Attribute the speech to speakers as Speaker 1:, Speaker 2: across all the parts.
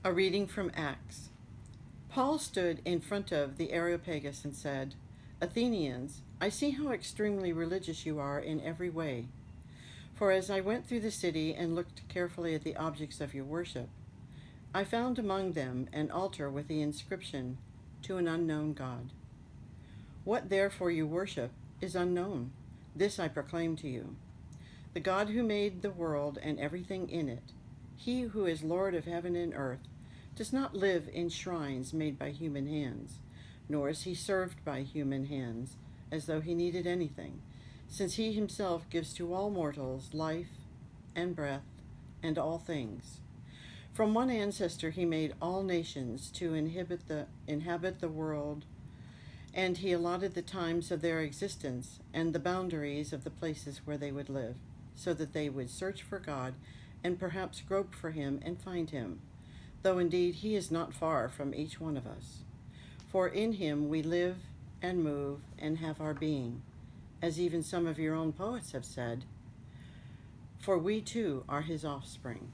Speaker 1: A reading from Acts. Paul stood in front of the Areopagus and said, "Athenians, I see how extremely religious you are in every way. For as I went through the city and looked carefully at the objects of your worship, I found among them an altar with the inscription, 'To an unknown God.' What therefore you worship is unknown. This I proclaim to you. The God who made the world and everything in it, he who is Lord of heaven and earth, does not live in shrines made by human hands, nor is he served by human hands, as though he needed anything, since he himself gives to all mortals life and breath and all things. From one ancestor he made all nations to inhabit the world, and he allotted the times of their existence and the boundaries of the places where they would live, so that they would search for God and perhaps grope for him and find him, though indeed he is not far from each one of us. For in him we live and move and have our being, as even some of your own poets have said, for we too are his offspring.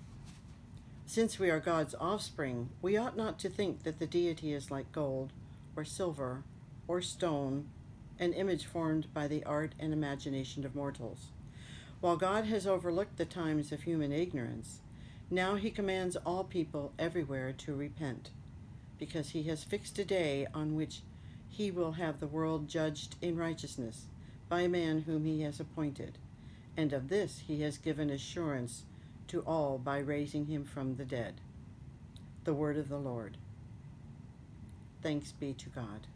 Speaker 1: Since we are God's offspring, we ought not to think that the deity is like gold or silver or stone, an image formed by the art and imagination of mortals. While God has overlooked the times of human ignorance, now he commands all people everywhere to repent, because he has fixed a day on which he will have the world judged in righteousness by a man whom he has appointed, and of this he has given assurance to all by raising him from the dead." The word of the Lord. Thanks be to God.